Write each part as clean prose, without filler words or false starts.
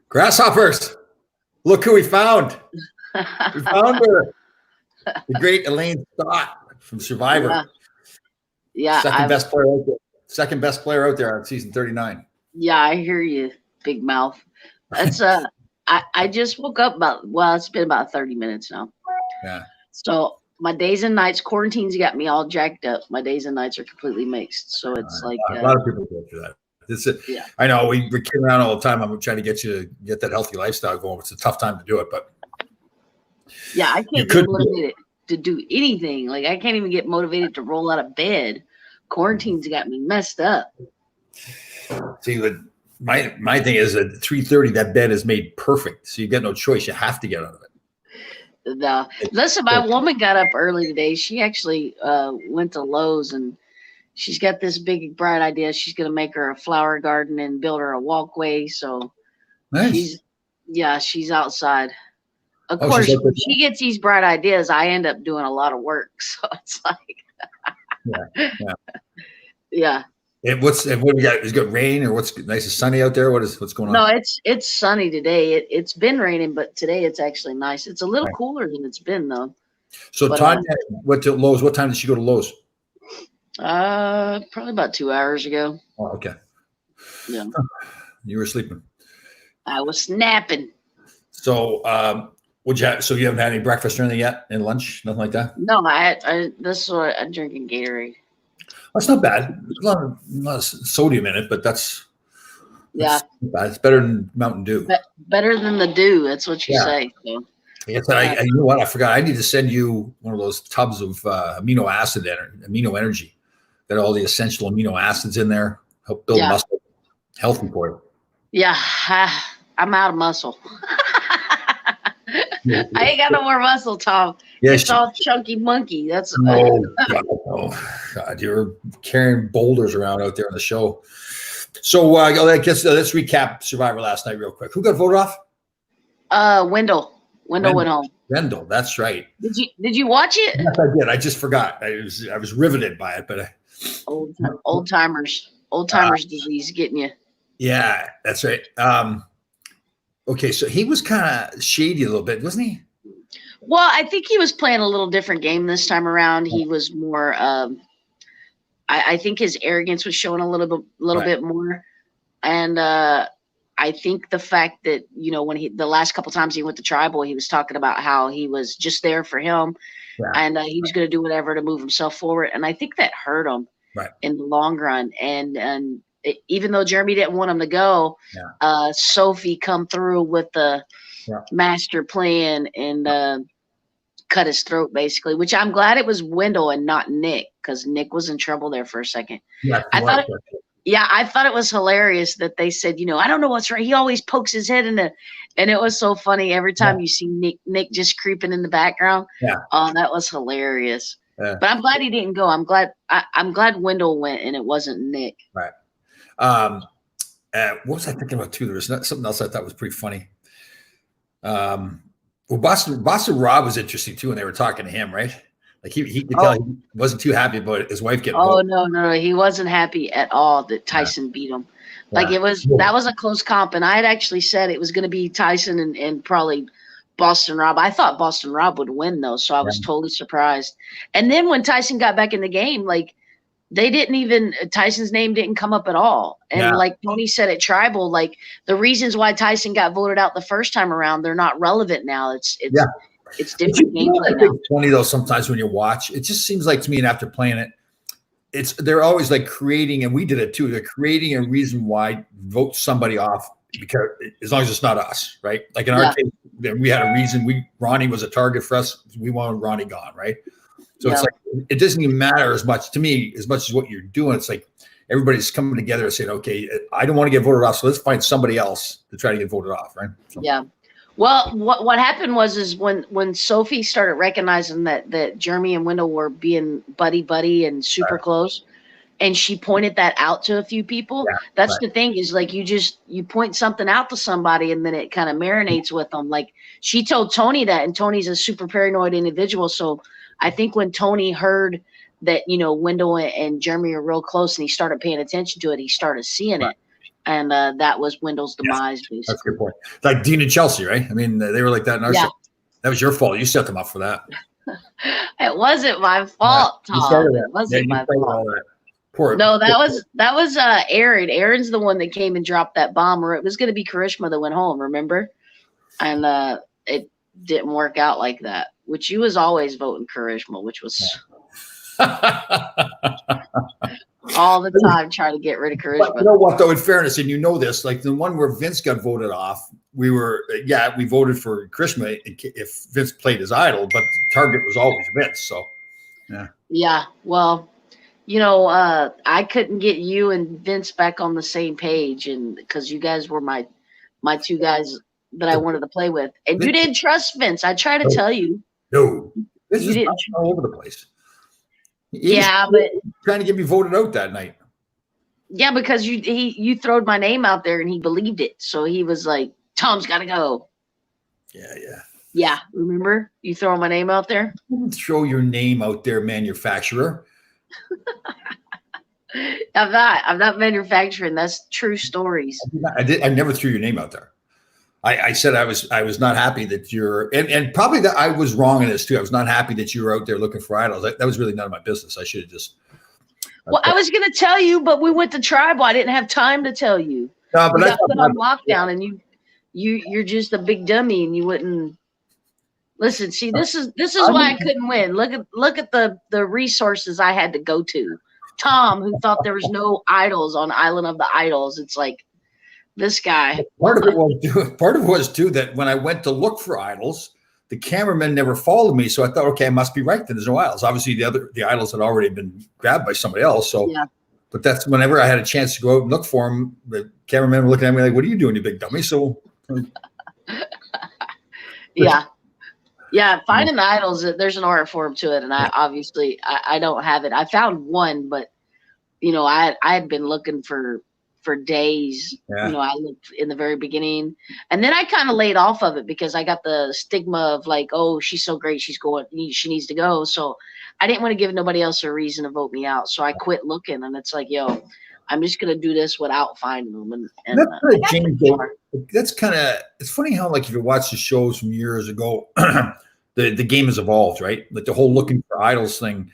Grasshoppers, look who we found. We found her. The great Elaine Stott from Survivor. Yeah. Second best player out there. Second best player out there on season 39. Yeah, I hear you, big mouth. That's I just woke up it's been about 30 minutes now. Yeah. So my days and nights, quarantine's got me all jacked up. My days and nights are completely mixed. So it's like a lot of people go through that. Yeah. I know we're kidding around all the time. I'm trying to get you to get that healthy lifestyle going. It's a tough time to do it, but yeah, I can't get motivated to do anything. Like I can't even get motivated to roll out of bed. Quarantine's got me messed up. See, my thing is at 3:30, that bed is made perfect. So you get no choice. You have to get out of it. Listen, my woman got up early today. She actually went to Lowe's and she's got this big bright idea. She's going to make her a flower garden and build her a walkway. So nice. She's outside. Of course, when she gets these bright ideas, I end up doing a lot of work. So it's like, yeah. And what we got? Is it got rain or what's nice and sunny out there? What's going on? No, it's sunny today. It's been raining, but today it's actually nice. It's a little cooler than it's been though. So Tanya went to Lowe's. What time did she go to Lowe's? Probably about 2 hours ago. Oh, okay. Yeah. You were sleeping. I was snapping. So, so you haven't had any breakfast or anything yet, and lunch, nothing like that? No, this is what I'm drinking Gatorade. That's not bad. There's a lot of sodium in it, but that's not bad. It's better than Mountain Dew. Better than the dew. That's what you say. So. Yes, you know what? I forgot. I need to send you one of those tubs of amino energy. Got all the essential amino acids in there. Help build muscle. Healthy for you. Yeah, I'm out of muscle. I ain't got no more muscle, Tom. Yes, it's all chunky monkey. That's God, you're carrying boulders around out there on the show. So let's recap Survivor last night real quick. Who got voted off? Wendell went home. Wendell, that's right. Did you watch it? Yes, I did. I just forgot. I was riveted by it, but old timers disease getting you. Yeah, that's right. Okay, so he was kind of shady a little bit, wasn't he? Well, I think he was playing a little different game this time around. He was more. I think his arrogance was showing a little bit more, and I think the fact that when the last couple times he went to Tribal, he was talking about how he was just there for him, and he was going to do whatever to move himself forward, and I think that hurt him in the long run, and. Even though Jeremy didn't want him to go, Sophie come through with the master plan and cut his throat, basically, which I'm glad it was Wendell and not Nick, because Nick was in trouble there for a second. Yeah, I thought it was hilarious that they said, I don't know what's right. He always pokes his head in and it was so funny every time you see Nick just creeping in the background. Yeah. Oh, that was hilarious. But I'm glad he didn't go. I'm glad Wendell went and it wasn't Nick. Right. What was I thinking about too? There was something else I thought was pretty funny. Well, Boston Rob was interesting too when they were talking to him, right? Like he could tell he wasn't too happy about his wife getting voted. No, he wasn't happy at all that Tyson beat him. Like that was a close comp, and I had actually said it was going to be Tyson and probably Boston Rob. I thought Boston Rob would win though, so I was totally surprised. And then when Tyson got back in the game, like. They didn't even Tyson's name didn't come up at all. And like Tony said at Tribal, like the reasons why Tyson got voted out the first time around, they're not relevant now. It's different gameplay now. Tony, though, sometimes when you watch, it just seems like to me, and after playing it, they're always like creating, and we did it too. They're creating a reason why vote somebody off because as long as it's not us, right? Like in our case, we had a reason. Ronnie was a target for us. We wanted Ronnie gone, right? So it's like it doesn't even matter as much to me as much as what you're doing. It's like everybody's coming together and saying, "Okay, I don't want to get voted off, so let's find somebody else to try to get voted off." Right? So. Yeah. Well, what happened was when Sophie started recognizing that Jeremy and Wendell were being buddy and super close, and she pointed that out to a few people. Yeah, that's the thing is like you point something out to somebody and then it kind of marinates with them. Like she told Tony that, and Tony's a super paranoid individual, so. I think when Tony heard that, Wendell and Jeremy are real close and he started paying attention to it, he started seeing it. and that was Wendell's demise, That's a basically. good point. Like Dean and Chelsea, right? I mean, they were like that in our show. That was your fault. You set them up for that. It wasn't my fault, Tom. It wasn't my fault. Poor. No, that was Aaron. Aaron's the one that came and dropped that bomb, or it was going to be Karishma that went home. Remember? And it didn't work out like that. Which you was always voting Karishma, which was all the time trying to get rid of Karishma. But you know what, though, in fairness, and you know this, like the one where Vince got voted off, we voted for Karishma if Vince played his idol, but the target was always Vince. So, yeah. Yeah. Well, you know, I couldn't get you and Vince back on the same page, and because you guys were my two guys that I wanted to play with, and you didn't trust Vince. I tried to tell you. No, this is all over the place. But trying to get me voted out that night. Yeah, because you throwed my name out there and he believed it, so he was like, "Tom's got to go." Yeah. Remember you throwing my name out there? Don't throw your name out there, manufacturer. I'm not manufacturing. That's true stories. I never threw your name out there. I said I was not happy that you're, and probably that I was wrong in this too. I was not happy that you were out there looking for idols. That was really none of my business. I should have just. Well, I was going to tell you, but we went to tribal. I didn't have time to tell you. No, but I got put on lockdown, and you're just a big dummy, and you wouldn't listen. See, this is why I couldn't win. Look at the resources I had to go to. Tom, who thought there was no idols on Island of the Idols, it's like. This guy. Part of it was too that when I went to look for idols, the cameraman never followed me. So I thought, okay, I must be right. Then there's no idols. Obviously, the idols had already been grabbed by somebody else. So, but that's whenever I had a chance to go out and look for them, the cameraman was looking at me like, "What are you doing, you big dummy?" So, yeah. Finding the idols, there's an art form to it, and I don't have it. I found one, but you know, I had been looking for days. You know, I looked in the very beginning, and then I kind of laid off of it because I got the stigma of like, oh, she's so great, she needs to go. So I didn't want to give nobody else a reason to vote me out. So I quit looking, and it's like, yo, I'm just gonna do this without finding them. And that's kind of it's funny how like if you watch the shows from years ago, the game has evolved, right? Like the whole looking for idols thing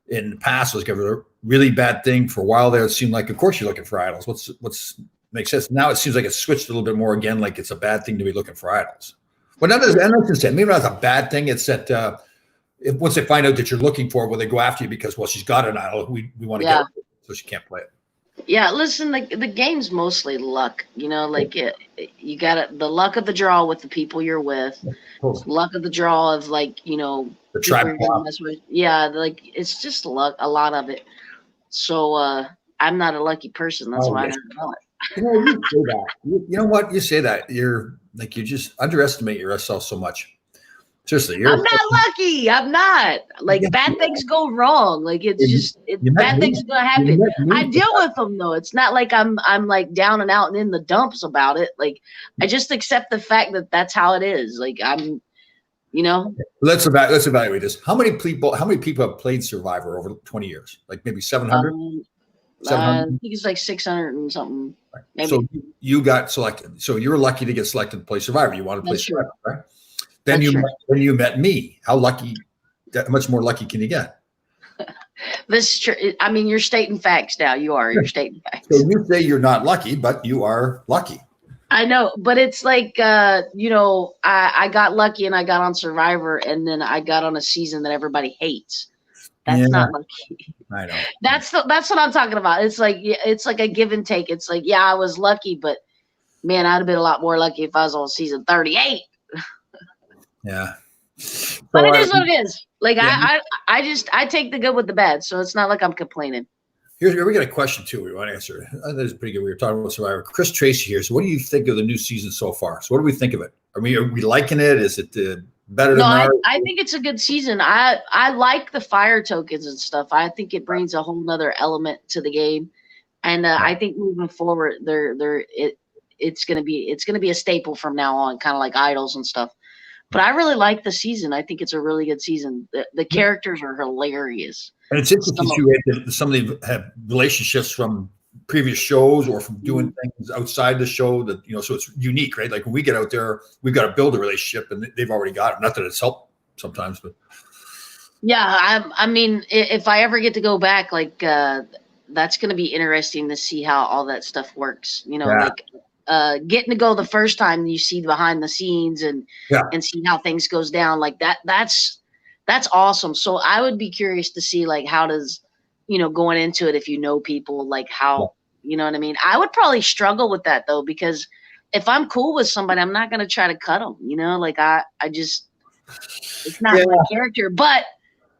in the past was a really bad thing. For a while there, it seemed like, of course, you're looking for idols. What's makes sense. Now it seems like it's switched a little bit more again, like it's a bad thing to be looking for idols. But maybe not a bad thing. It's that once they find out that you're looking for it, well, they go after you because, well, she's got an idol. We want to get her, so she can't play it. Yeah, listen, the game's mostly luck. You know, like you got the luck of the draw with the people you're with, luck of the draw of like, you know, the tribe. Yeah, like it's just luck, a lot of it. So I'm not a lucky person. That's why I don't know it. You know, you say that. You know what? You say that. You're like, you just underestimate yourself so much. Seriously, I'm not lucky. I'm not. Like bad things go wrong. Like bad things are gonna happen. I deal with them though. It's not like I'm like down and out and in the dumps about it. Like I just accept the fact that that's how it is. Like I'm, you know. Let's evaluate this. How many people have played Survivor over 20 years? Like maybe 700. I think it's like 600 and something. Maybe. So you got selected. So you were lucky to get selected to play Survivor. You wanted to play Survivor, right? Then you met me. How much more lucky can you get? This is true. I mean, you're stating facts now. You're stating facts. So you say you're not lucky, but you are lucky. I know, but it's like, you know, I got lucky and I got on Survivor, and then I got on a season that everybody hates. That's not lucky. I know. That's what I'm talking about. It's like a give and take. It's like, yeah, I was lucky, but man, I'd have been a lot more lucky if I was on season 38. Yeah. But it is what it is. Like I take the good with the bad, so it's not like I'm complaining. Here we got a question too. We want to answer. That is pretty good. We were talking about Survivor. Chris Tracy here. So, what do you think of the new season so far? So, what do we think of it? Are we liking it? Is it better than ours? I think it's a good season. I like the fire tokens and stuff. I think it brings a whole nother element to the game, and I think moving forward, it's gonna be a staple from now on, kind of like idols and stuff. But I really like the season. I think it's a really good season. The characters are hilarious. And it's interesting too that some of them have relationships from previous shows or from doing things outside the show that, so it's unique, right? Like when we get out there, we've got to build a relationship and they've already got it. Not that it's helped sometimes, but. Yeah. I mean, if I ever get to go back, like, that's going to be interesting to see how all that stuff works, like, getting to go the first time you see behind the scenes and see how things goes down like that. That's awesome. So I would be curious to see like, how does, going into it, if people, like how, you know what I mean? I would probably struggle with that though, because if I'm cool with somebody, I'm not going to try to cut them, like I just, it's not my character, but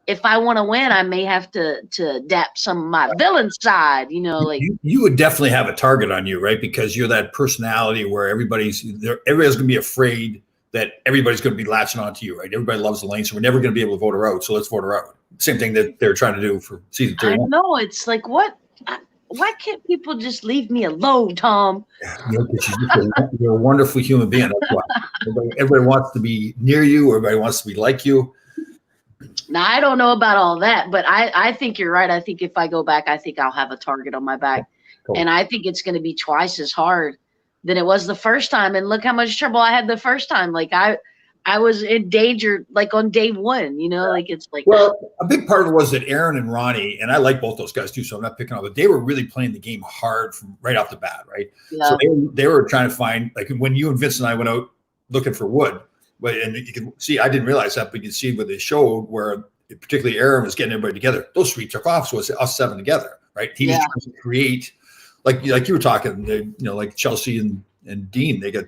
if I want to win, I may have to adapt some of my villain side, like you would definitely have a target on you, right? Because you're that personality where everybody's going to be afraid that everybody's going to be latching onto you, right? Everybody loves Elaine, so we're never going to be able to vote her out. So let's vote her out. Same thing that they're trying to do for season 3. I know, it's like, what? Why can't people just leave me alone, Tom? You're a wonderful human being. That's why. Everybody wants to be near you. Everybody wants to be like you. Now, I don't know about all that, but I think you're right. I think if I go back, I think I'll have a target on my back. Cool. And I think it's going to be twice as hard than it was the first time. And look how much trouble I had the first time. Like I was in danger, like on day 1, like it's like. Well, a big part of it was that Aaron and Ronnie, and I like both those guys too, so I'm not picking on, but they were really playing the game hard from right off the bat, right? Yeah. So they were trying to find, like when you and Vince and I went out looking for wood, and you can see, I didn't realize that, but you can see with the show where particularly Aaron was getting everybody together. Those 3 took off, so it's us 7 together, right? He was trying to create, like you were talking, like Chelsea and Dean, they got,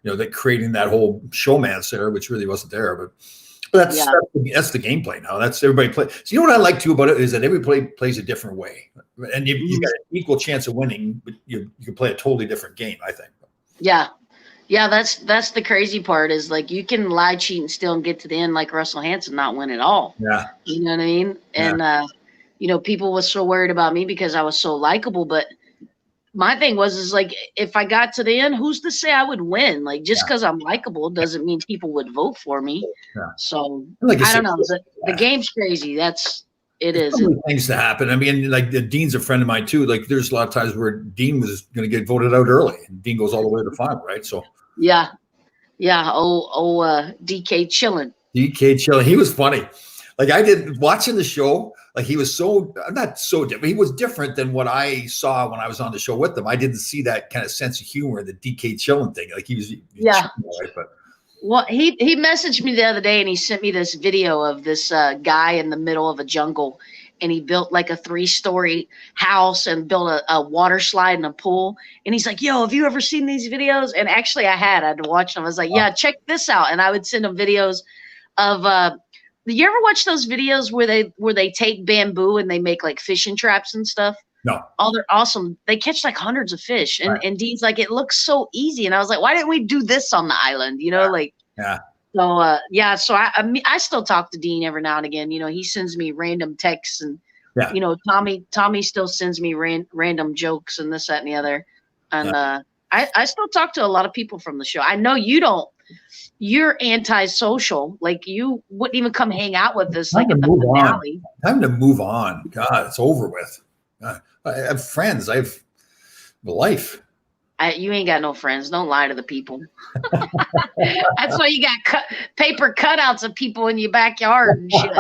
they're creating that whole showmance there, which really wasn't there. But that's the gameplay now. That's everybody play. So what I like too about it is that everybody plays a different way, and you got an equal chance of winning, but you can play a totally different game, I think. Yeah. Yeah, that's the crazy part is like you can lie, cheat, and steal and get to the end like Russell Hanson, not win at all. Yeah. You know what I mean? And, people was so worried about me because I was so likable. But my thing is like, if I got to the end, who's to say I would win? Like, just because I'm likable doesn't mean people would vote for me. Yeah. So like I don't know. The game's crazy. It is. So many things to happen. I mean, like Dean's a friend of mine too. Like there's a lot of times where Dean was going to get voted out early and Dean goes all the way to the final, right? So yeah. DK chilling. He was funny. Like I did watching the show. Like he was not so different. He was different than what I saw when I was on the show with him. I didn't see that kind of sense of humor, the DK chilling thing. Like he was right, but. Well, he messaged me the other day and he sent me this video of this guy in the middle of a jungle, and he built like a 3-story house and built a water slide and a pool. And he's like, "Yo, have you ever seen these videos?" And actually I'd watched them. I was like, "Yeah, check this out." And I would send him videos of you ever watch those videos where they take bamboo and they make like fishing traps and stuff? No. Oh, they're awesome. They catch like hundreds of fish. And Dean's like, "It looks so easy." And I was like, "Why didn't we do this on the island?" Like, yeah. So, so I still talk to Dean every now and again. He sends me random texts and, Tommy still sends me random jokes and this, that, and the other. And I still talk to a lot of people from the show. I know you don't. You're antisocial. Like you wouldn't even come hang out with us like at the finale. Time to move on. God, it's over with. I have friends. I have a life. You ain't got no friends. Don't lie to the people. That's why you got paper cutouts of people in your backyard and shit.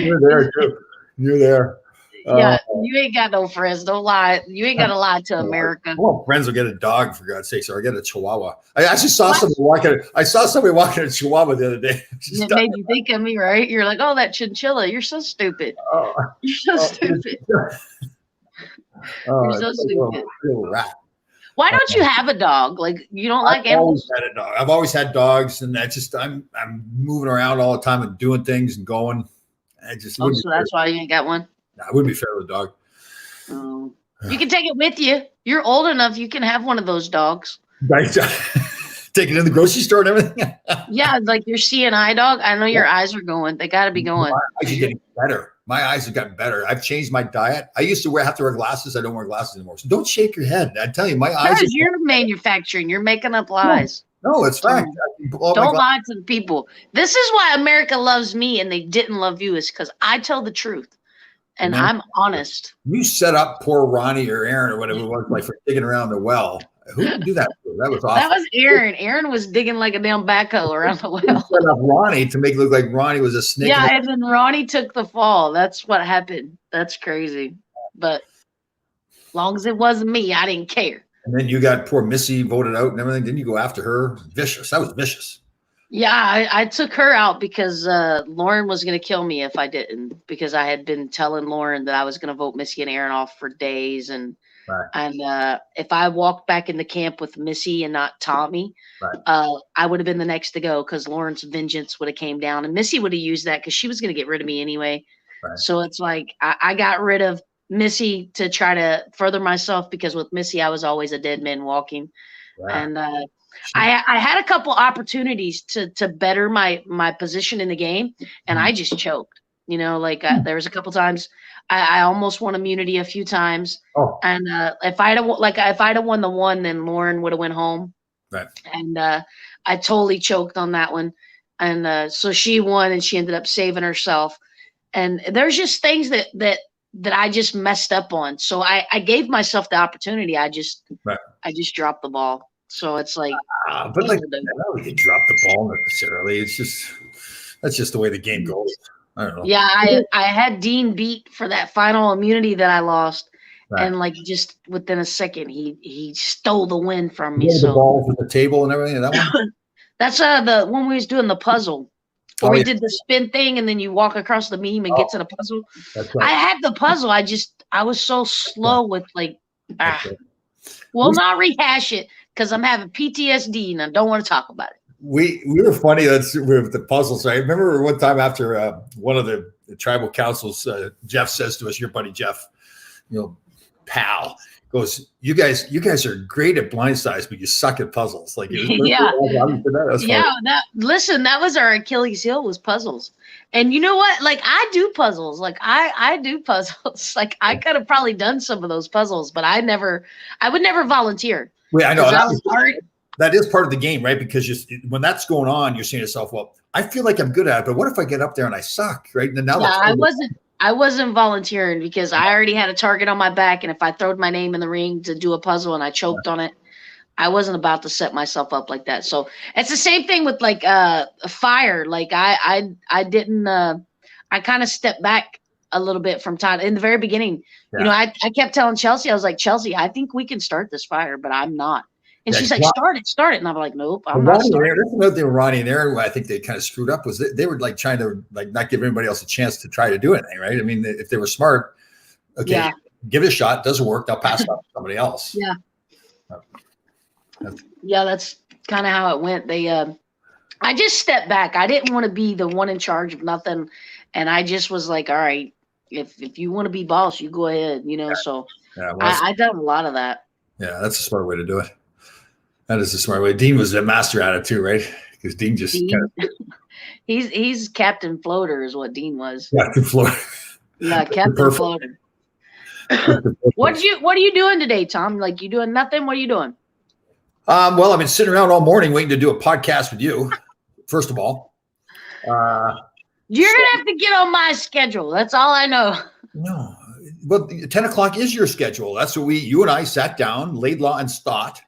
You're there too. You're there. Yeah, you ain't got no friends. Don't lie. You ain't got to lie to America. Well, friends will get a dog for God's sake, or get a Chihuahua. I actually saw somebody walking. I saw somebody walking a Chihuahua the other day. It made you think of me, right? You're like, "Oh, that chinchilla. You're so stupid. You're so stupid. You're so stupid." Why don't you have a dog? Like you don't like animals? I've always had a dog. I've always had dogs, and I'm moving around all the time and doing things and going. So that's why you ain't got one. No, I wouldn't be fair with a dog. Oh. You can take it with you. You're old enough. You can have one of those dogs. Right. Take it in the grocery store and everything. Yeah, like your CNI dog. I know your eyes are going. They got to be going. My eyes are getting better. My eyes have gotten better. I've changed my diet. I used to have to wear glasses. I don't wear glasses anymore. So don't shake your head. I tell you, my eyes. Because you're manufacturing. You're making up lies. No, it's fact. Don't lie to the people. This is why America loves me and they didn't love you, is because I tell the truth. and I'm honest. You set up poor Ronnie or Aaron or whatever it was, like for digging around the well. Who did do that for? That was awful. That was Aaron. Aaron was digging like a damn backhoe around the You well. set up Ronnie to make it look like Ronnie was a snake. Yeah, and then Ronnie took the fall. That's what happened. That's crazy. But as long as it wasn't me, I didn't care. And then you got poor Missy voted out and everything. Didn't you go after her? Vicious. That was vicious. Yeah, I took her out because Lauren was going to kill me if I didn't, because I had been telling Lauren that I was going to vote Missy and Aaron off for days. And if I walked back in the camp with Missy and not Tommy, I would have been the next to go because Lauren's vengeance would have came down. And Missy would have used that because she was going to get rid of me anyway. Right. So it's like I got rid of Missy to try to further myself because with Missy, I was always a dead man walking. Right. And I had a couple opportunities to better my position in the game, and I just choked. You know, like there was a couple times I almost won immunity a few times, and if I'd have won the one, then Lauren would have went home. Right. And I totally choked on that one, and so she won, and she ended up saving herself. And there's just things that I just messed up on. So I gave myself the opportunity. I just dropped the ball. So it's like, but like, I don't think you drop the ball necessarily. It's just that's just the way the game goes. I don't know. Yeah, I had Dean beat for that final immunity that I lost, and like just within a second, he stole the win from me. So the ball from the table and everything. That one. That's the when we was doing the puzzle. Where we did the spin thing, and then you walk across the beam and get to the puzzle. That's right. I had the puzzle. I was so slow with like. We'll not rehash it because I'm having PTSD and I don't want to talk about it. We were funny with the puzzles. I remember one time after one of the tribal councils, Jeff says to us, "Your buddy Jeff, pal." Goes, you guys are great at blind sides, but you suck at puzzles. Like, yeah, listen, that was our Achilles heel was puzzles. And you know what? Like, I do puzzles. Like, I do puzzles. Like, I could have probably done some of those puzzles, but I would never volunteer. Wait, I know that is part of the game, right? Because when that's going on, you're saying to yourself, "Well, I feel like I'm good at it, but what if I get up there and I suck?" Right? And now I wasn't volunteering because I already had a target on my back, and if I throwed my name in the ring to do a puzzle and I choked on it, I wasn't about to set myself up like that. So it's the same thing with like fire. Like I didn't I kind of stepped back a little bit from time in the very beginning. Yeah. You know, I kept telling Chelsea, I was like, "Chelsea, I think we can start this fire, but I'm not." And she's like, start it. And I'm like, "Nope, I'm not starting." That's another thing with Ronnie and Aaron. I think they kind of screwed up was they were like trying to like not give anybody else a chance to try to do anything, right? I mean, if they were smart, okay, give it a shot. Doesn't work, they'll pass it off to somebody else. Yeah. That's kind of how it went. I just stepped back. I didn't want to be the one in charge of nothing, and I just was like, "All right, if you want to be boss, you go ahead." You know, so I done a lot of that. Yeah, that's a smart way to do it. That is a smart way. Dean was a master at it too, right? Because Dean just kind of he's Captain Floater is what Dean was. Captain Floater. Yeah, Captain Floater. What are you doing today, Tom? Like, you doing nothing? What are you doing? Well, I've been sitting around all morning waiting to do a podcast with you. First of all, you're gonna have to get on my schedule. That's all I know. No, but 10 o'clock is your schedule. That's what you and I sat down, Laidlaw and Stott.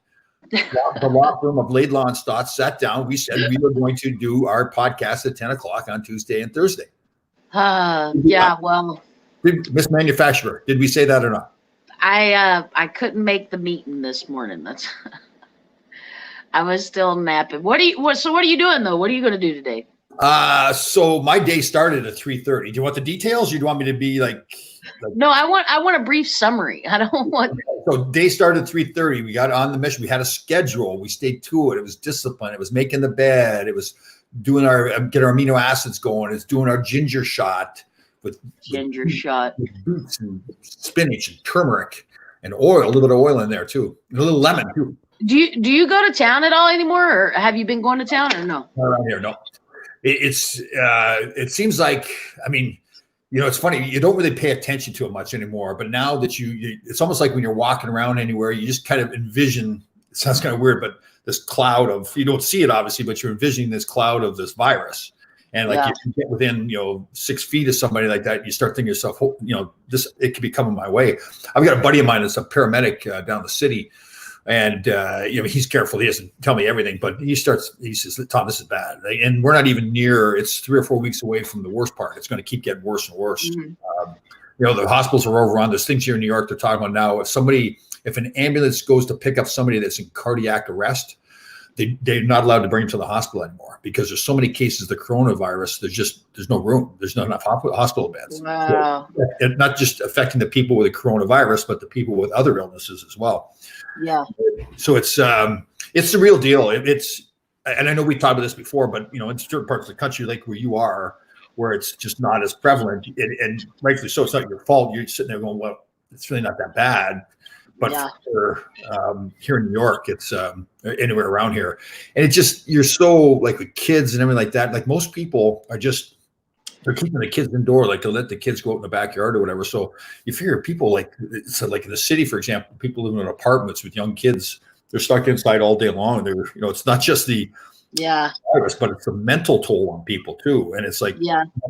The law firm of Laidlaw and Stott sat down. We said we were going to do our podcast at 10 o'clock on Tuesday and Thursday. Yeah, well. Miss Manufacturer, did we say that or not? I couldn't make the meeting this morning. I was still napping. What are you doing though? What are you going to do today? So my day started at 3:30. Do you want the details or do you want me to be like No, I want a brief summary. I don't want. So day started at 3:30. We got on the mission. We had a schedule. We stayed to it. It was discipline. It was making the bed. It was doing get our amino acids going. It's doing our ginger shot with boots and spinach and turmeric and oil, a little bit of oil in there too, and a little lemon too. Do you go to town at all anymore, or have you been going to town, or no? Not around here, no. It seems like, I mean, it's funny. You don't really pay attention to it much anymore. But now that it's almost like when you're walking around anywhere, you just kind of envision. It sounds kind of weird, but this cloud of, you don't see it obviously, but you're envisioning this cloud of this virus, And like if you get within 6 feet of somebody like that, you start thinking to yourself, this, it could be coming my way. I've got a buddy of mine that's a paramedic down the city, and he's careful. He doesn't tell me everything, but he says, Tom, this is bad, and we're not even near. It's 3 or 4 weeks away from the worst part. It's going to keep getting worse and worse. Mm-hmm. The hospitals are overrun. There's things here in New York they're talking about now. If an ambulance goes to pick up somebody that's in cardiac arrest, they're not allowed to bring them to the hospital anymore because there's so many cases of the coronavirus. There's no room. There's not enough hospital beds. Wow. So it's not just affecting the people with the coronavirus, but the people with other illnesses as well. Yeah. So it's the real deal. And I know we talked about this before, but in certain parts of the country, like where you are, where it's just not as prevalent, and rightfully so, it's not your fault. You're sitting there going, well, it's really not that bad. But for, here in New York, it's anywhere around here. And it just, you're so like with kids and everything like that. Like most people are just, they're keeping the kids indoor, like to let the kids go out in the backyard or whatever. So you figure people like in the city, for example, people living in apartments with young kids, they're stuck inside all day long. It's not just the virus, but it's a mental toll on people too. And it's like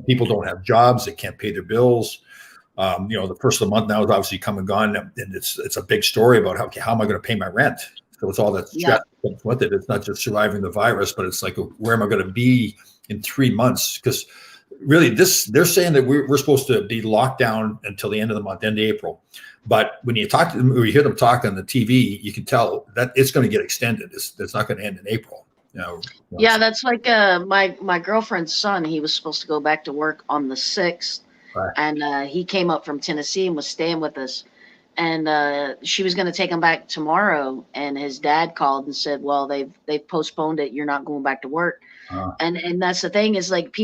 people don't have jobs, they can't pay their bills. The first of the month now is obviously come and gone, and it's a big story about how am I going to pay my rent? So it's all that stress with it. It's not just surviving the virus, but it's like, where am I going to be in 3 months? Because really, they're saying that we're supposed to be locked down until the end of the month, end of April. But when you talk to them, or you hear them talk on the TV, you can tell that it's going to get extended. It's not going to end in April. Yeah, that's like my girlfriend's son. He was supposed to go back to work on the 6th. Right. And he came up from Tennessee and was staying with us. And she was going to take him back tomorrow. And his dad called and said, well, they've postponed it. You're not going back to work. And that's the thing is like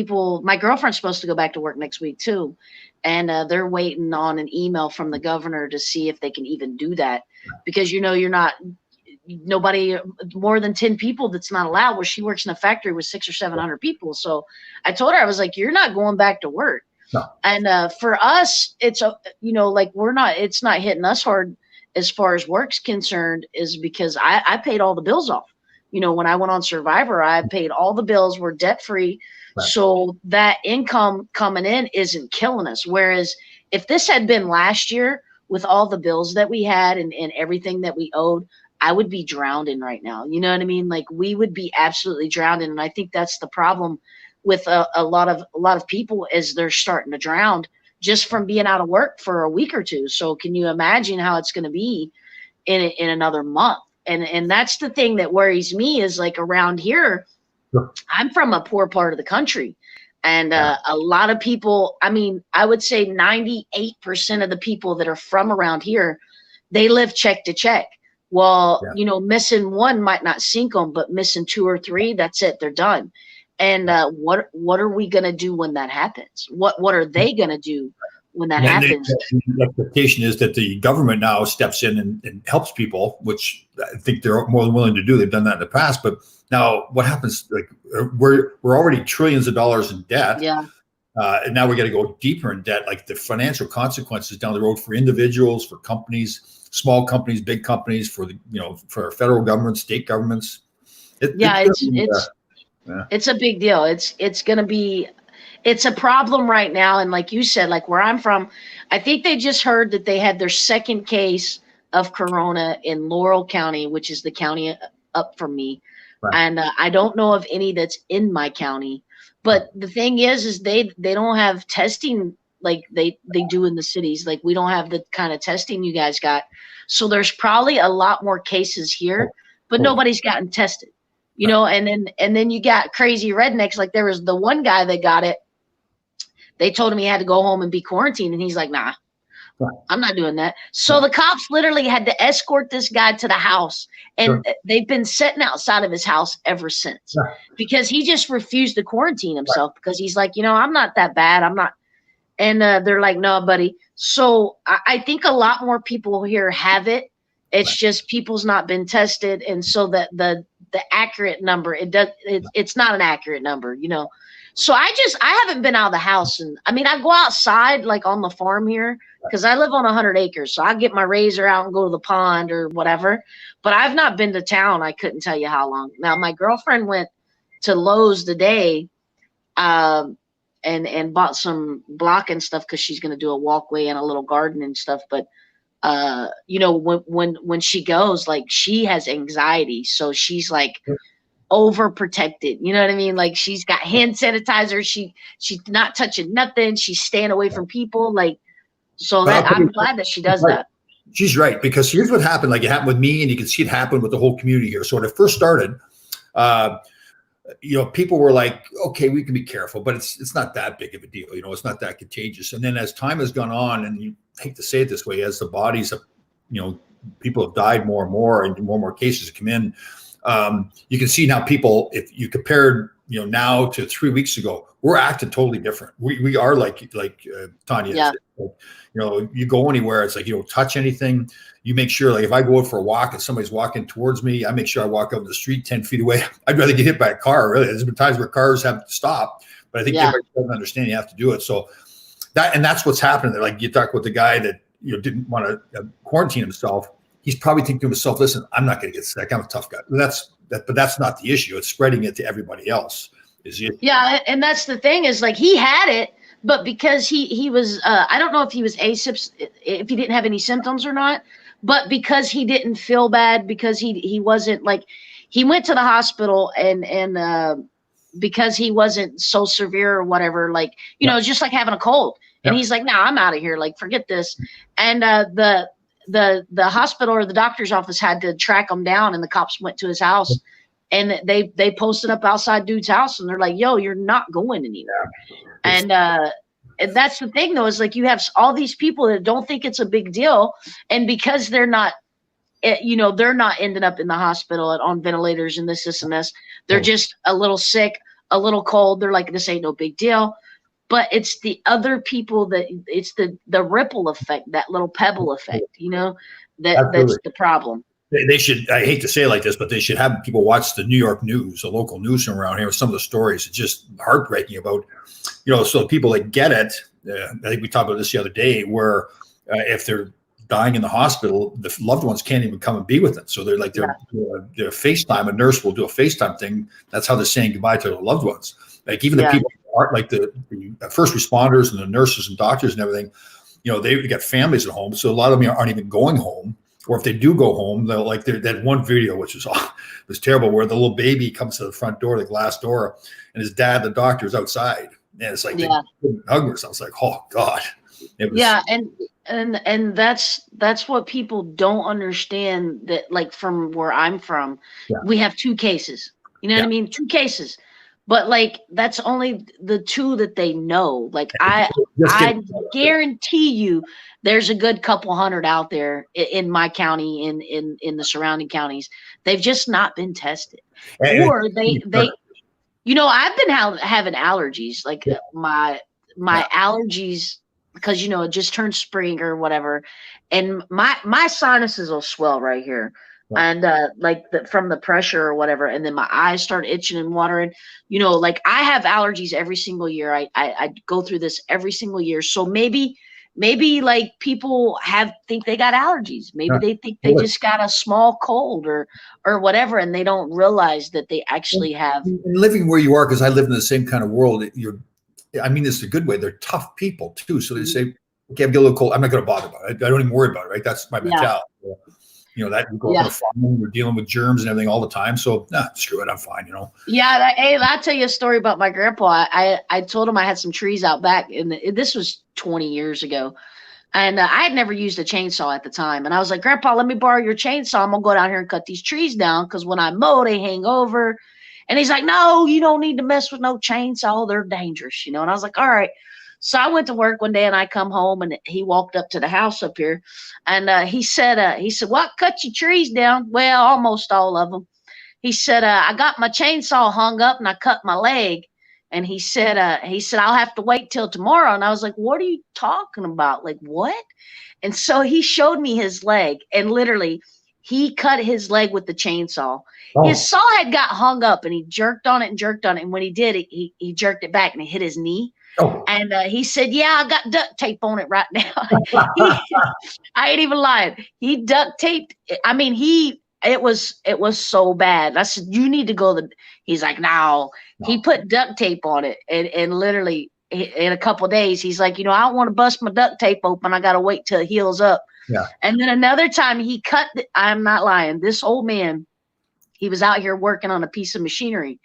my girlfriend's supposed to go back to work next week too. And they're waiting on an email from the governor to see if they can even do that. Because, nobody more than 10 people that's not allowed. Well, she works in a factory with 600 or 700 people. So I told her, I was like, you're not going back to work. No. And for us, it's it's not hitting us hard as far as work's concerned, is because I paid all the bills off. When I went on Survivor, I paid all the bills, we're debt free. Right. So that income coming in isn't killing us. Whereas if this had been last year with all the bills that we had and everything that we owed, I would be drowning right now. You know what I mean? Like we would be absolutely drowning. And I think that's the problem with a lot of people, is they're starting to drown just from being out of work for a week or two. So can you imagine how it's going to be in another month? And that's the thing that worries me, is like around here, I'm from a poor part of the country, and a lot of people, I would say 98% of the people that are from around here, they live check to check. Well, missing one might not sink them, but missing 2 or 3, that's it. They're done. And what are we going to do when that happens? What are they going to do when that happens? The expectation is that the government now steps in and helps people, which I think they're more than willing to do. They've done that in the past. But now what happens? Like we're already trillions of dollars in debt. Yeah. And now we got to go deeper in debt. Like the financial consequences down the road for individuals, for companies, small companies, big companies, for for federal government, state governments. It's a big deal. It's going to be, it's a problem right now. And like you said, like where I'm from, I think they just heard that they had their second case of corona in Laurel County, which is the county up from me. Right. And I don't know of any that's in my county. But the thing is they don't have testing like they do in the cities. Like we don't have the kind of testing you guys got. So there's probably a lot more cases here, but nobody's gotten tested. And then you got crazy rednecks. Like there was the one guy that got it. They told him he had to go home and be quarantined. And he's like, nah, I'm not doing that. So the cops literally had to escort this guy to the house. And they've been sitting outside of his house ever since because he just refused to quarantine himself because he's like, I'm not that bad. I'm not. And they're like, no, buddy. So I think a lot more people here have it. It's just people's not been tested. And so that the accurate number, it's not an accurate number, So I haven't been out of the house. And I go outside like on the farm here because I live on 100 acres. So I get my razor out and go to the pond or whatever. But I've not been to town. I couldn't tell you how long. Now, my girlfriend went to Lowe's today and bought some block and stuff because she's gonna do a walkway and a little garden and stuff. But you know, when she goes, like she has anxiety, so she's like overprotected. You know what I mean? Like she's got hand sanitizer. She's not touching nothing. She's staying away from people. Like so that I'm glad that she does that. She's right, because here's what happened. Like it happened with me, and you can see it happen with the whole community here. So when it first started, you know, people were like, okay, we can be careful, but it's not that big of a deal. You know, it's not that contagious. And then as time has gone on, and you hate to say it this way, as the bodies of, you know, people have died more and more cases have come in. You can see now people, if you compared, you know, now to 3 weeks ago, we're acting totally different. We are like Tanya, Yeah. you know, you go anywhere, it's like you don't touch anything. You make sure, like if I go out for a walk and somebody's walking towards me, I make sure I walk out in the street 10 feet away. I'd rather get hit by a car. Really, there's been times where cars have to stop, but I think everybody doesn't understand you have to do it. So that's what's happening there. Like you talk with the guy that, you know, didn't want to quarantine himself. He's probably thinking to himself, listen, I'm not going to get sick. I'm a tough guy. But that's not the issue. It's spreading it to everybody else. Yeah, and that's the thing is, like, he had it, but because he was I don't know if he was if he didn't have any symptoms or not, but because he didn't feel bad, because he wasn't like, he went to the hospital and because he wasn't so severe or whatever, like, you know, it's just like having a cold. And he's like, nah, I'm out of here. Like, forget this. And the hospital or the doctor's office had to track him down, and the cops went to his house. And they posted up outside dude's house, and they're like, yo, you're not going anywhere. And that's the thing, though, is like you have all these people that don't think it's a big deal. And because they're not, you know, they're not ending up in the hospital on ventilators and this and this. They're just a little sick, a little cold. They're like, this ain't no big deal. But it's the other people that it's the ripple effect, that little pebble effect, you know, that's the problem. They should, I hate to say it like this, but they should have people watch the New York news, the local news from around here. Some of the stories, it's just heartbreaking about, you know, so people that get it, I think we talked about this the other day, where if they're dying in the hospital, the loved ones can't even come and be with them. So they're like, they're FaceTime, a nurse will do a FaceTime thing. That's how they're saying goodbye to their loved ones. Like even the people who aren't like the first responders and the nurses and doctors and everything, you know, they've got families at home. So a lot of them aren't even going home. Or if they do go home, they'll like that one video, which was terrible, where the little baby comes to the front door, the glass door, and his dad, the doctor, is outside, and it's like they couldn't hug her. So I was like, oh God. And that's what people don't understand, that like from where I'm from, we have 2 cases. You know what I mean? 2 cases. But like that's only the 2 that they know. Like I guarantee you there's a good couple hundred out there in my county, in the surrounding counties. They've just not been tested. Or they you know, I've been having allergies, like my allergies, because you know it just turned spring or whatever, and my sinuses will swell right here. And from the pressure or whatever, and then my eyes start itching and watering. You know, like I have allergies every single year. I go through this every single year. So maybe like people think they got allergies. Maybe they think they just got a small cold or whatever, and they don't realize that they actually have. And living where you are, because I live in the same kind of world. I mean this is a good way. They're tough people too. So they say, okay, I'm getting a little cold. I'm not going to bother about it. I don't even worry about it. Right? That's my mentality. You know, that you go on the farm, we're dealing with germs and everything all the time. So screw it, I'm fine, you know. Yeah, hey, I'll tell you a story about my grandpa. I told him I had some trees out back, and this was 20 years ago. And I had never used a chainsaw at the time. And I was like, Grandpa, let me borrow your chainsaw. I'm going to go down here and cut these trees down, because when I mow, they hang over. And he's like, no, you don't need to mess with no chainsaw. They're dangerous, you know. And I was like, all right. So I went to work one day, and I come home, and he walked up to the house up here, and he said, "What, cut your trees down?" Well, almost all of them. He said, "I got my chainsaw hung up, and I cut my leg." And he said, "I'll have to wait till tomorrow." And I was like, "What are you talking about? Like what?" And so he showed me his leg, and literally, he cut his leg with the chainsaw. Oh. His saw had got hung up, and he jerked on it and jerked on it. And when he did it, he jerked it back, and it hit his knee. Oh. And he said, yeah, I got duct tape on it right now. I ain't even lying. He duct taped. I mean, it was so bad. I said, you need to go to he's like, no. He put duct tape on it, and literally in a couple of days, he's like, I don't want to bust my duct tape open. I got to wait till it heals up. Yeah. And then another time he cut, I'm not lying. This old man, he was out here working on a piece of machinery,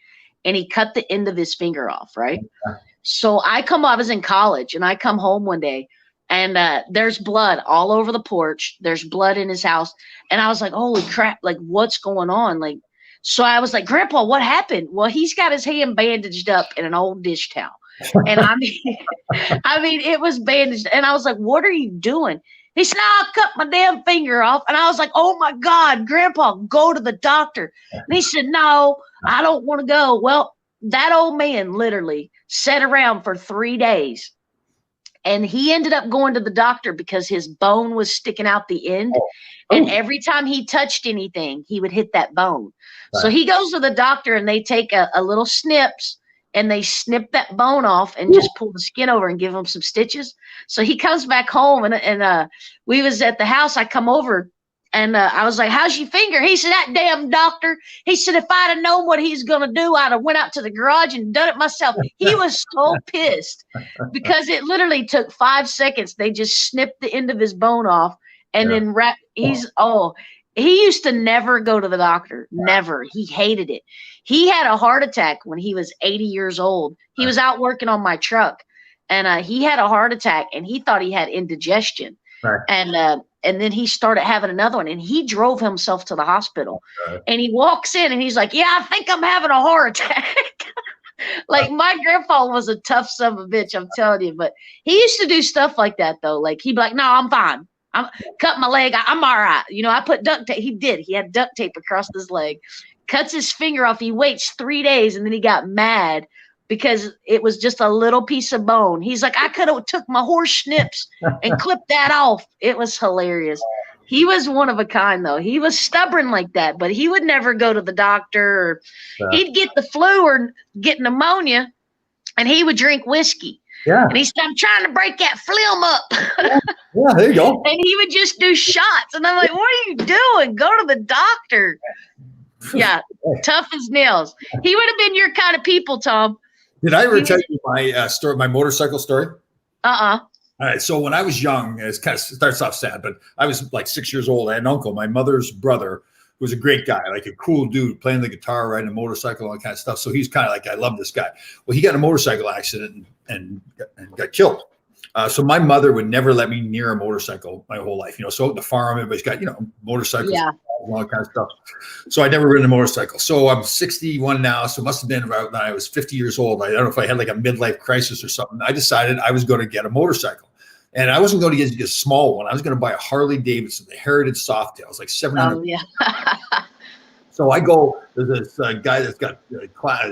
and he cut the end of his finger off. Right. Yeah. So I was in college, and I come home one day, and there's blood all over the porch. There's blood in his house. And I was like, holy crap, like, what's going on? Like, so I was like, Grandpa, what happened? Well, he's got his hand bandaged up in an old dish towel. And I mean, it was bandaged. And I was like, what are you doing? He said, no, I cut my damn finger off. And I was like, oh my God, Grandpa, go to the doctor. And he said, no, I don't want to go. Well, that old man literally sat around for 3 days. And he ended up going to the doctor because his bone was sticking out the end. And every time he touched anything, he would hit that bone. Right. So he goes to the doctor, and they take a little snips, and they snip that bone off and just pull the skin over and give him some stitches. So he comes back home, and we was at the house. I come over, and I was like, how's your finger? He said, that damn doctor. He said, if I'd have known what he's going to do, I'd have went out to the garage and done it myself. He was so pissed because it literally took 5 seconds. They just snipped the end of his bone off, and then he used to never go to the doctor. Never. He hated it. He had a heart attack when he was 80 years old. He was out working on my truck, and he had a heart attack, and he thought he had indigestion. Right. And then he started having another one, and he drove himself to the hospital. Right. And he walks in, and he's like, yeah, I think I'm having a heart attack. Like, my grandpa was a tough son of a bitch, I'm telling you. But he used to do stuff like that, though. Like, he'd be like, no, I'm fine. I'm cut my leg. I'm all right. I put duct tape. He did. He had duct tape across his leg, cuts his finger off. He waits 3 days, and then he got mad because it was just a little piece of bone. He's like, I could have took my horse snips and clipped that off. It was hilarious. He was one of a kind, though. He was stubborn like that, but he would never go to the doctor. He'd get the flu or get pneumonia, and he would drink whiskey. Yeah. And he said, I'm trying to break that phlegm up. Yeah, there you go. And he would just do shots. And I'm like, what are you doing? Go to the doctor. Yeah, tough as nails. He would have been your kind of people, Tom. Did I ever tell you my story, my motorcycle story? All right. So when I was young, it kind of starts off sad, but I was like 6 years old. I had an uncle, my mother's brother, who was a great guy, like a cool dude, playing the guitar, riding a motorcycle, all that kind of stuff. So he's kind of like, I love this guy. Well, he got in a motorcycle accident and got killed. So my mother would never let me near a motorcycle my whole life. So at the farm, everybody's got, motorcycles, all that kind of stuff. So I never ridden a motorcycle. So I'm 61 now. So it must have been about when I was 50 years old. I don't know if I had like a midlife crisis or something. I decided I was going to get a motorcycle. And I wasn't going to get a small one. I was going to buy a Harley Davidson, the Heritage Softail. It was like 700. Oh, yeah. So I go, there's this guy that's got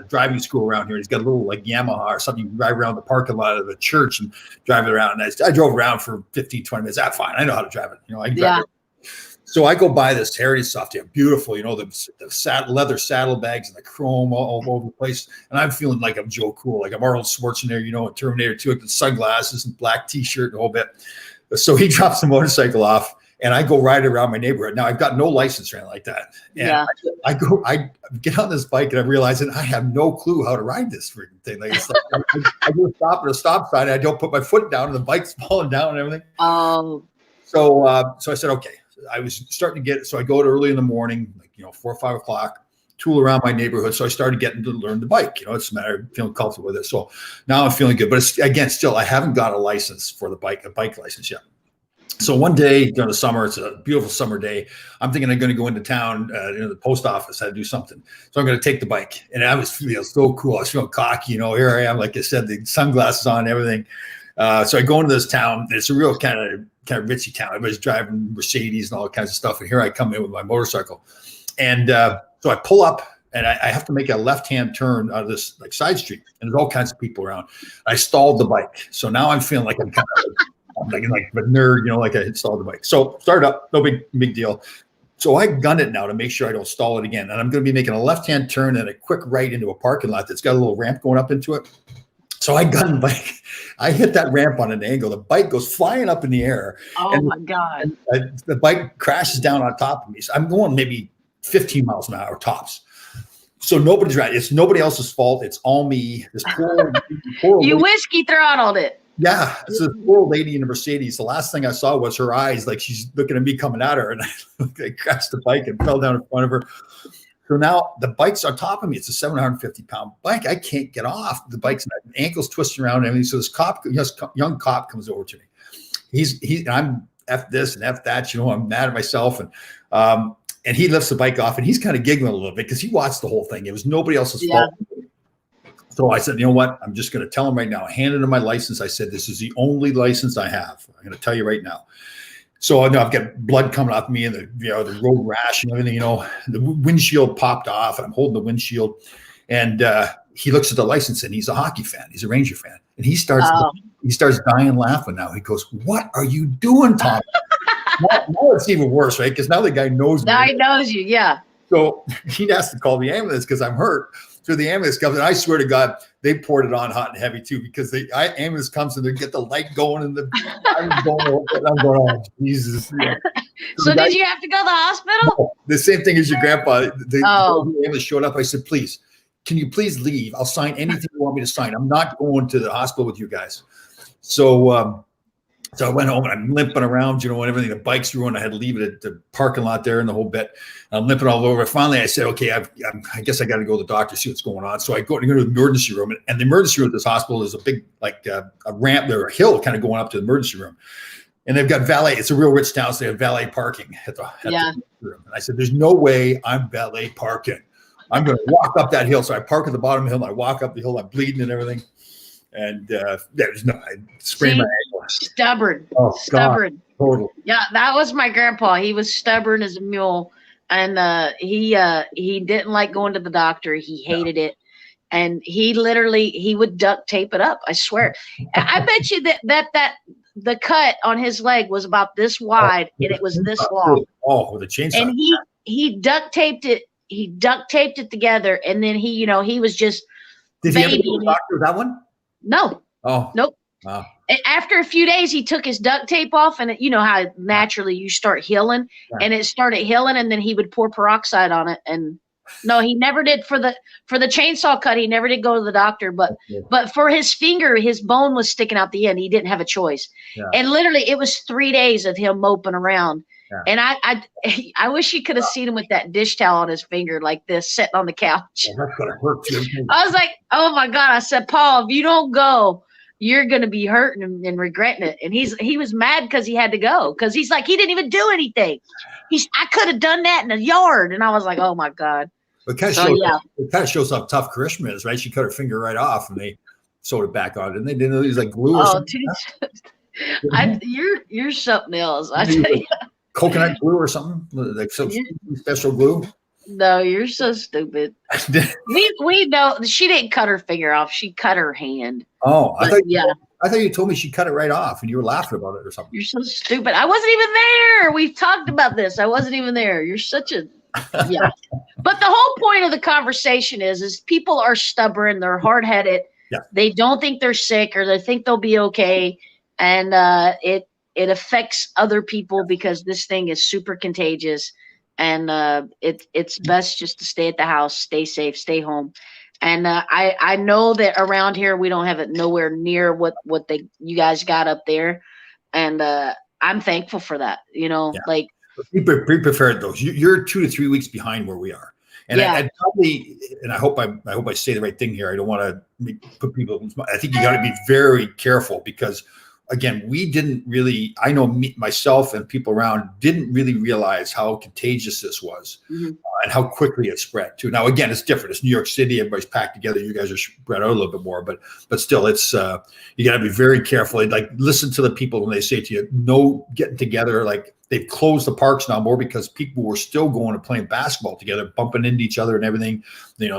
driving school around here. He's got a little like Yamaha or something. You can drive around the parking lot of the church and drive it around. And I drove around for 15, 20 minutes. That's fine. I know how to drive it. I can drive it. So I go buy this Heritage Softail, beautiful, the leather saddlebags and the chrome all over the place. And I'm feeling like I'm Joe Cool, like I'm Arnold Schwarzenegger, in Terminator 2, with the sunglasses and black t-shirt and the whole bit. So he drops the motorcycle off, and I go ride around my neighborhood. Now I've got no license or anything like that. And I get on this bike, and I'm realizing I have no clue how to ride this freaking thing. Like, it's like I go stop at a stop sign, and I don't put my foot down, and the bike's falling down and everything. So I said, okay. I was starting to so I go to early in the morning, 4 or 5 o'clock, tool around my neighborhood. So I started getting to learn the bike. It's a matter of feeling comfortable with it. So now I'm feeling good. But still, I haven't got a license for a bike license yet. So one day during the summer, it's a beautiful summer day. I'm thinking I'm going to go into town, the post office. I had to do something. So I'm going to take the bike. And I was feeling so cool. I was feeling cocky. Here I am, like I said, the sunglasses on, everything. So I go into this town. It's a real kind of ritzy town. Everybody's driving Mercedes and all kinds of stuff. And here I come in with my motorcycle. And so I pull up, and I have to make a left-hand turn out of this like side street. And there's all kinds of people around. I stalled the bike. So now I'm feeling like I'm kind of like a nerd, like I installed the bike. So start up, no big deal. So I gun it now to make sure I don't stall it again. And I'm going to be making a left-hand turn and a quick right into a parking lot that's got a little ramp going up into it. So I gun the bike. I hit that ramp on an angle. The bike goes flying up in the air. Oh, my God. And the bike crashes down on top of me. So I'm going maybe 15 miles an hour tops. So nobody's right. It's nobody else's fault. It's all me. This poor You lady, whiskey throttled it. yeah. So this poor lady in a Mercedes. The last thing I saw was her eyes, like she's looking at me coming at her, and I crashed the bike and fell down in front of her. So now the bike's on top of me. It's a 750-pound bike. I can't get off the bike's ankles twisting around and everything. So this young cop comes over to me. And I'm F this and F that. I'm mad at myself, and he lifts the bike off, and he's kind of giggling a little bit because he watched the whole thing. It was nobody else's fault. So I said, you know what? I'm just going to tell him right now. I handed him my license. I said, this is the only license I have. I'm going to tell you right now. So I know I've got blood coming off me and the road rash and everything. The windshield popped off, and I'm holding the windshield. And he looks at the license, and he's a hockey fan. He's a Ranger fan, and he starts dying laughing. Now he goes, "What are you doing, Tom?" now it's even worse, right? Because now the guy knows me. Now he knows you, yeah. So he has to call the ambulance because I'm hurt. So the ambulance comes, and I swear to God, they poured it on hot and heavy too, because the ambulance comes and they get the light going, and I'm going, oh, Jesus. So did you have to go to the hospital? No, the same thing as your grandpa. The ambulance showed up. I said, please, can you please leave? I'll sign anything you want me to sign. I'm not going to the hospital with you guys. So I went home, and I'm limping around, and everything. The bike's ruined. I had to leave it at the parking lot there and the whole bit. I'm limping all over. Finally, I said, okay, I guess I got to go to the doctor, see what's going on. So I go to the emergency room, and the emergency room at this hospital is a big, like a ramp there, a hill kind of going up to the emergency room. And they've got valet. It's a real rich town, so they have valet parking at the room. And I said, there's no way I'm valet parking. I'm going to walk up that hill. So I park at the bottom of the hill, and I walk up the hill. I'm bleeding and everything. And there's no, I sprained my ankle. Stubborn. Oh, stubborn. God, totally. Yeah, that was my grandpa. He was stubborn as a mule, and he didn't like going to the doctor. He hated it, and he would duct tape it up. I swear. I bet you that the cut on his leg was about this wide, and it was this long. Oh, with a chainsaw. And he duct taped it. He duct taped it together, and then he was just. Did he ever go to the doctor with that one? No. Oh. Nope. Wow. After a few days, he took his duct tape off, and you know how naturally you start healing, and it started healing, and then he would pour peroxide on it. And no, he never did for the chainsaw cut. He never did go to the doctor, but for his finger, his bone was sticking out the end. He didn't have a choice, and literally, it was 3 days of him moping around. Yeah. And I wish you could have seen him with that dish towel on his finger like this, sitting on the couch. Oh, that's gonna hurt you. I was like, oh my God. I said, Paul, if you don't go, you're going to be hurting and regretting it. And he was mad because he had to go, because he's like, he didn't even do anything. I could have done that in the yard. And I was like, oh my God. It kind of shows how tough Karishma is, right? She cut her finger right off, and they sewed it back on. And they didn't know it was like glue or something. You're something else. I tell you. Coconut glue or something, like some special glue. No, you're so stupid. we know she didn't cut her finger off. She cut her hand. Oh, I thought you told me she cut it right off, and you were laughing about it or something. You're so stupid. I wasn't even there. We've talked about this. I wasn't even there. You're such a But the whole point of the conversation is people are stubborn. They're hard-headed. Yeah. They don't think they're sick, or they think they'll be okay, and it affects other people because this thing is super contagious, and it's best just to stay at the house, stay safe, stay home. And I know that around here we don't have it nowhere near what you guys got up there, and I'm thankful for that. Like be prepared though. You're 2 to 3 weeks behind where we are, and I probably, and I hope I say the right thing here. I don't want to put people. I think you got to be very careful because. Again, we didn't really, I know myself and people around didn't really realize how contagious this was and how quickly it spread too. Now, again, it's different. It's New York City. Everybody's packed together. You guys are spread out a little bit more, but still it's, you got to be very careful. Like listen to the people when they say to you, no getting together. Like they've closed the parks now more because people were still going and playing basketball together, bumping into each other and everything.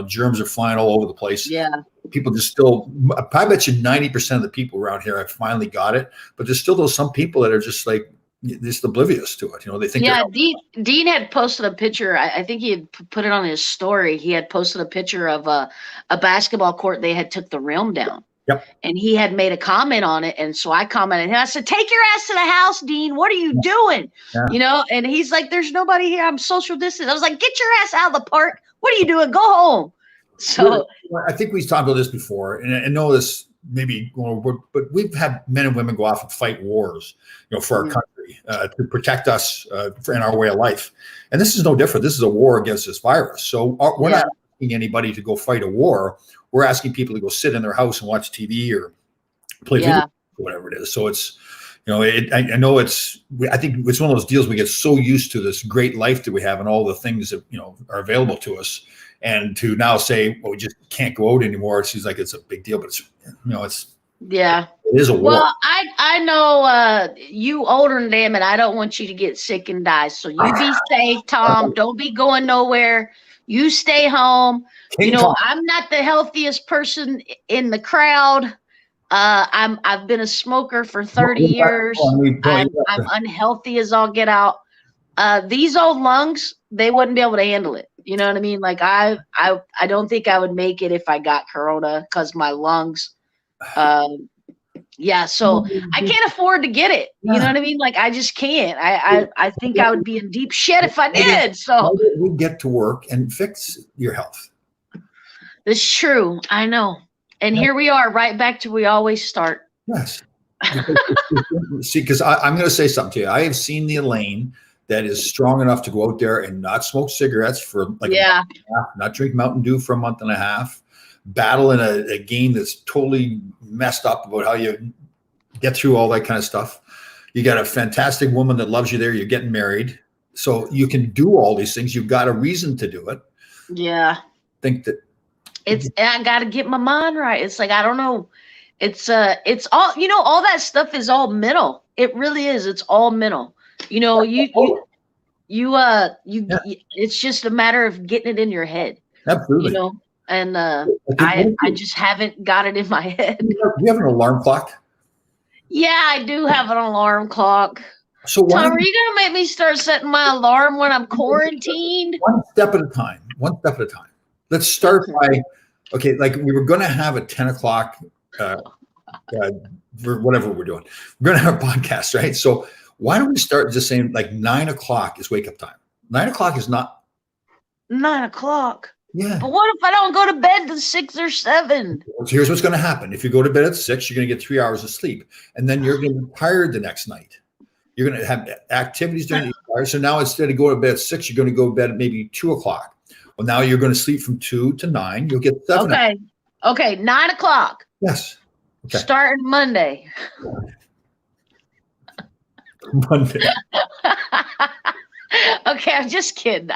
Germs are flying all over the place. Yeah. People just still, I bet you 90% of the people around here have finally got it, but there's still some people that are just like, just oblivious to it. They think. Yeah. Dean had posted a picture. I think he had put it on his story. He had posted a picture of a basketball court. They had took the rim down. Yep. And he had made a comment on it. And so I commented, and I said, take your ass to the house, Dean. What are you doing? Yeah. You know, and he's like, there's nobody here. I'm social distance. I was like, get your ass out of the park. What are you doing? Go home. So I think we've talked about this before, and I know this maybe, but we've had men and women go off and fight wars, you know, for our country, to protect us in our way of life. And this is no different. This is a war against this virus. So we're not asking anybody to go fight a war. We're asking people to go sit in their house and watch TV or play video, or whatever it is. So it's, you know, I know I think it's one of those deals we get so used to this great life that we have and all the things that, you know, are available to us. And to now say, well, we just can't go out anymore. It seems like it's a big deal, but it's, you know, it is a war. Well, I know you older than them, and I don't want you to get sick and die. So you be safe, Tom. Don't be going nowhere. You stay home. You know, I'm not the healthiest person in the crowd. I've been a smoker for 30 years. I'm unhealthy as all get out. These old lungs, they wouldn't be able to handle it. You know what I mean? Like I don't think I would make it if I got corona because my lungs. So I can't afford to get it. You know what I mean? Like I just can't. I think I would be in deep shit if I did. So we get to work and fix your health. It's true. I know. And here we are, right back to we always start. Yes. See, because I'm going to say something to you. I have seen the Elaine that is strong enough to go out there and not smoke cigarettes for like a month and a half, not drink Mountain Dew for a month and a half, battle in a game that's totally messed up about how you get through all that kind of stuff. You got a fantastic woman that loves you there. You're getting married. So you can do all these things. You've got a reason to do it. Yeah. Think that I got to get my mind right. It's like, I don't know. It's all, you know, all that stuff is all mental. It really is. It's all mental. You know, it's just a matter of getting it in your head. Absolutely. You know, and I just haven't got it in my head. Do you have an alarm clock? Yeah, I do have an alarm clock. So Tom, are you gonna make me start setting my alarm when I'm quarantined? One step at a time. One step at a time. Let's start by, okay, like we were going to have a 10 o'clock, for whatever we're doing. We're going to have a podcast, right? So why don't we start just saying like 9 o'clock is wake up time? 9 o'clock is not. 9 o'clock. Yeah. But what if I don't go to bed till 6 or 7? So here's what's going to happen. If you go to bed at 6, you're going to get 3 hours of sleep. And then you're going to be tired the next night. You're going to have activities during the day. So now instead of going to bed at 6, you're going to go to bed at maybe 2 o'clock. Well, now you're going to sleep from 2 to 9. You'll get 7 hours. Okay, 9 o'clock. Yes. Okay. Starting Monday. Monday. Okay, I'm just kidding.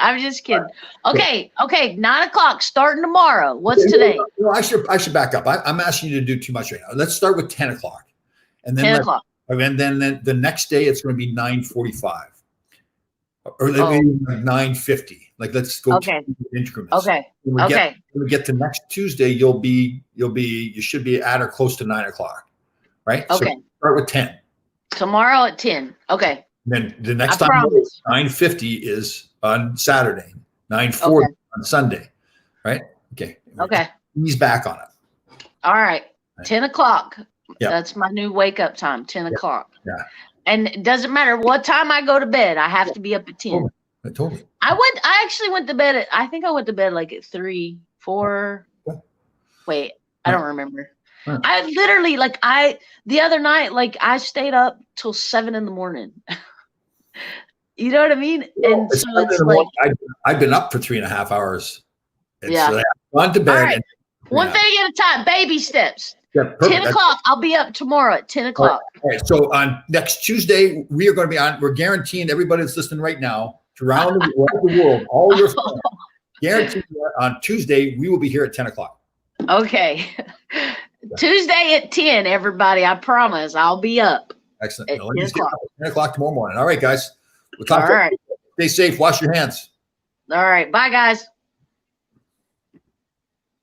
Okay, 9 o'clock starting tomorrow. What's today? Well, I should back up. I'm asking you to do too much right now. Let's start with 10 o'clock. And then 10 o'clock. And then the next day it's going to be 9:45. Or maybe 9:50. Like let's go increments. Okay. When we get to next Tuesday, you should be at or close to 9 o'clock. Right? Okay. So start with 10. Tomorrow at 10. Okay. Then the next time 9:50 is on Saturday, 9:40 on Sunday. Right? Okay. Okay. He's back on it. All right. 10 o'clock. Yeah. That's my new wake up time, 10 o'clock. Yeah. And it doesn't matter what time I go to bed. I have to be up at 10. Totally. I actually went to bed at, I think I went to bed like at 3, 4. Wait, I don't remember. Huh. I literally the other night, like I stayed up till 7 in the morning. You know what I mean? And so it's like, I've been up for 3.5 hours. Yeah. I've gone to bed. All right. One thing at a time, baby steps. Yeah, 10 o'clock. I'll be up tomorrow at 10 o'clock. All right. So on next Tuesday, we are going to be on. We're guaranteeing everybody that's listening right now, around the world, all your friends, guaranteed on Tuesday, we will be here at 10 o'clock. Okay. Tuesday at 10, everybody. I promise I'll be up. Excellent. At 10 o'clock. 10 o'clock tomorrow morning. All right, guys. We'll talk. All right. Stay safe. Wash your hands. All right. Bye, guys.